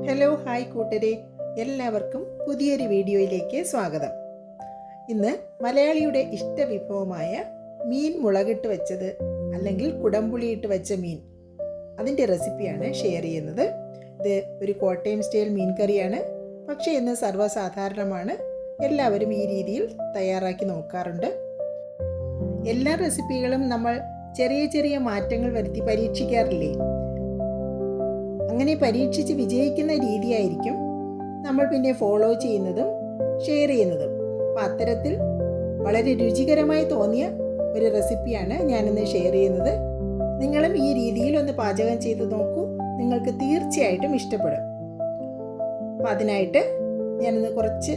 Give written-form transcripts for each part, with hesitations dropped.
Hello hi കൂട്ടരെ, എല്ലാവർക്കും പുതിയൊരു വീഡിയോയിലേക്ക് സ്വാഗതം. ഇന്ന് മലയാളിയുടെ ഇഷ്ടവിഭവമായ മീൻ മുളകിട്ട് വെച്ചത് അല്ലെങ്കിൽ കുടംപുളിയിട്ട് വെച്ച മീൻ, അതിൻ്റെ റെസിപ്പിയാണ് ഷെയർ ചെയ്യുന്നത്. ഇത് ഒരു കോട്ടയം സ്റ്റൈൽ മീൻ കറിയാണ്. പക്ഷേ ഇന്ന് സർവ്വസാധാരണമാണ്. എല്ലാവരും ഈ രീതിയിൽ തയ്യാറാക്കി നോക്കാറുണ്ട്. എല്ലാ റെസിപ്പികളും നമ്മൾ ചെറിയ ചെറിയ മാറ്റങ്ങൾ വരുത്തി പരീക്ഷിക്കാറില്ലേ? അങ്ങനെ പരീക്ഷിച്ച് വിജയിക്കുന്ന രീതിയായിരിക്കും നമ്മൾ പിന്നെ ഫോളോ ചെയ്യുന്നതും ഷെയർ ചെയ്യുന്നതും. അപ്പം അത്തരത്തിൽ വളരെ രുചികരമായി തോന്നിയ ഒരു റെസിപ്പിയാണ് ഞാനിന്ന് ഷെയർ ചെയ്യുന്നത്. നിങ്ങളും ഈ രീതിയിൽ ഒന്ന് പാചകം ചെയ്ത് നോക്കൂ, നിങ്ങൾക്ക് തീർച്ചയായിട്ടും ഇഷ്ടപ്പെടും. അപ്പം അതിനായിട്ട് ഞാനിന്ന് കുറച്ച്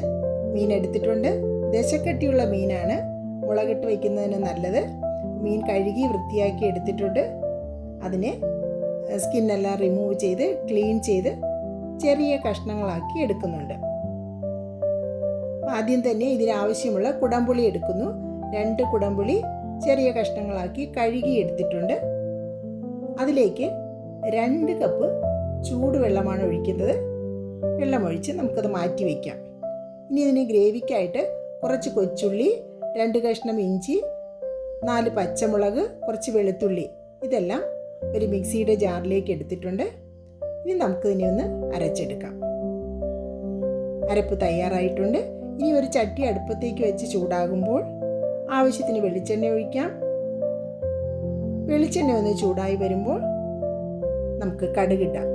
മീൻ എടുത്തിട്ടുണ്ട്. ദശക്കട്ടിയുള്ള മീനാണ് മുളകിട്ട് വയ്ക്കുന്നതിന് നല്ലത്. മീൻ കഴുകി വൃത്തിയാക്കി എടുത്തിട്ടുണ്ട്. അതിനെ സ്കിന്നെല്ലാം റിമൂവ് ചെയ്ത് ക്ലീൻ ചെയ്ത് ചെറിയ കഷ്ണങ്ങളാക്കി എടുക്കുന്നുണ്ട്. ആദ്യം തന്നെ ഇതിനാവശ്യമുള്ള കുടംപുളി എടുക്കുന്നു. 2 കുടംപുളി ചെറിയ കഷ്ണങ്ങളാക്കി കഴുകി എടുത്തിട്ടുണ്ട്. അതിലേക്ക് 2 കപ്പ് ചൂടുവെള്ളമാണ് ഒഴിക്കുന്നത്. വെള്ളമൊഴിച്ച് നമുക്കത് മാറ്റി വയ്ക്കാം. ഇനി ഇതിന് ഗ്രേവിക്കായിട്ട് കുറച്ച് കൊച്ചുള്ളി, 2 കഷ്ണം ഇഞ്ചി, 4 പച്ചമുളക്, കുറച്ച് വെളുത്തുള്ളി, ഇതെല്ലാം ഒരു മിക്സിയുടെ ജാറിലേക്ക് എടുത്തിട്ടുണ്ട്. ഇനി നമുക്കിതിനെ ഒന്ന് അരച്ചെടുക്കാം. അരപ്പ് തയ്യാറായിട്ടുണ്ട്. ഇനി ഒരു ചട്ടി അടുപ്പത്തേക്ക് വെച്ച് ചൂടാകുമ്പോൾ ആവശ്യത്തിന് വെളിച്ചെണ്ണ ഒഴിക്കാം. വെളിച്ചെണ്ണ ഒന്ന് ചൂടായി വരുമ്പോൾ നമുക്ക് കടുകിടാം.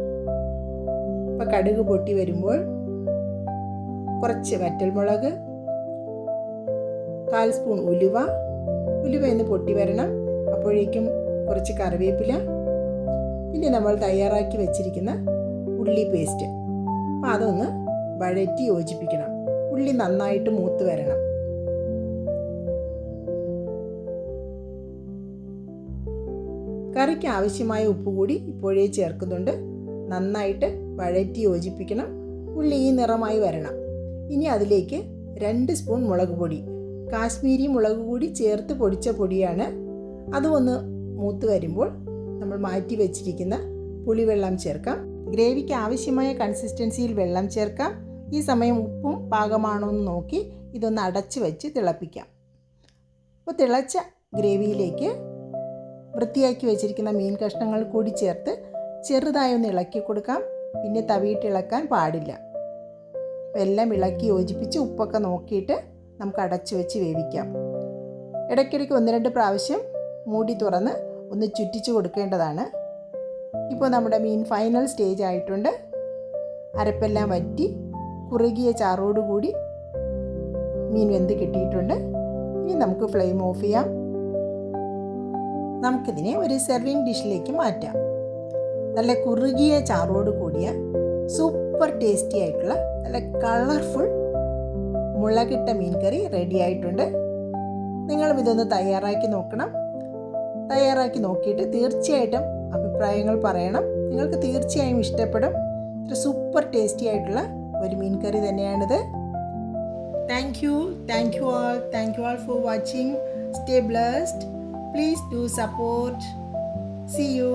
അപ്പോൾ കടുക് പൊട്ടി വരുമ്പോൾ കുറച്ച് വറ്റൽമുളക്, 1/4 സ്പൂൺ ഉലുവ ഒന്ന് പൊട്ടി വരണം. അപ്പോഴേക്കും കുറച്ച് കറിവേപ്പില, പിന്നെ നമ്മൾ തയ്യാറാക്കി വെച്ചിരിക്കുന്ന ഉള്ളി പേസ്റ്റ്. അപ്പോൾ അതൊന്ന് വഴറ്റി യോജിപ്പിക്കണം. ഉള്ളി നന്നായിട്ട് മൂത്ത് വരണം. കറിക്ക് ആവശ്യമായ ഉപ്പ് കൂടി ഇപ്പോഴേ ചേർക്കുന്നുണ്ട്. നന്നായിട്ട് വഴറ്റി യോജിപ്പിക്കണം. ഉള്ളി ഈ നിറമായി വരണം. ഇനി അതിലേക്ക് 2 സ്പൂൺ മുളക് പൊടി, കാശ്മീരി മുളക് കൂടി ചേർത്ത് പൊടിച്ച പൊടിയാണ്. അതും ഒന്ന് മൂത്ത് വരുമ്പോൾ നമ്മൾ മാറ്റി വെച്ചിരിക്കുന്ന പുളിവെള്ളം ചേർക്കാം. ഗ്രേവിക്ക് ആവശ്യമായ കൺസിസ്റ്റൻസിയിൽ വെള്ളം ചേർക്കാം. ഈ സമയം ഉപ്പും പാകമാണോ എന്ന് നോക്കി ഇതൊന്ന് അടച്ച് വെച്ച് തിളപ്പിക്കാം. അപ്പോൾ തിളച്ച ഗ്രേവിയിലേക്ക് വൃത്തിയാക്കി വെച്ചിരിക്കുന്ന മീൻ കഷ്ണങ്ങൾ കൂടി ചേർത്ത് ചെറുതായി ഒന്ന് ഇളക്കി കൊടുക്കാം. പിന്നെ തവിയിട്ട് ഇളക്കാൻ പാടില്ല. എല്ലാം ഇളക്കി യോജിപ്പിച്ച് ഉപ്പൊക്കെ നോക്കിയിട്ട് നമുക്ക് അടച്ച് വെച്ച് വേവിക്കാം. ഇടയ്ക്കിടയ്ക്ക് 1-2 പ്രാവശ്യം മൂടി തുറന്ന് ഒന്ന് ചുറ്റിച്ച് കൊടുക്കേണ്ടതാണ്. ഇപ്പോൾ നമ്മുടെ മീൻ ഫൈനൽ സ്റ്റേജ് ആയിട്ടുണ്ട്. അരപ്പെല്ലാം വറ്റി കുറുകിയ ചാറോടുകൂടി മീൻ വെന്ത് കിട്ടിയിട്ടുണ്ട്. ഇനി നമുക്ക് ഫ്ലെയിം ഓഫ് ചെയ്യാം. നമുക്കിതിനെ ഒരു സെർവിങ് ഡിഷിലേക്ക് മാറ്റാം. നല്ല കുറുകിയ ചാറോട് കൂടിയ സൂപ്പർ ടേസ്റ്റി ആയിട്ടുള്ള നല്ല കളർഫുൾ മുളകിട്ട മീൻ കറി റെഡി ആയിട്ടുണ്ട്. നിങ്ങളും ഇതൊന്ന് തയ്യാറാക്കി നോക്കണം. തയ്യാറാക്കി നോക്കിയിട്ട് തീർച്ചയായിട്ടും അഭിപ്രായങ്ങൾ പറയണം. നിങ്ങൾക്ക് തീർച്ചയായും ഇഷ്ടപ്പെടും. ഒരു സൂപ്പർ ടേസ്റ്റി ആയിട്ടുള്ള ഒരു മീൻ കറി തന്നെയാണിത്. Thank you all for watching. Stay blessed. Please do support. See U.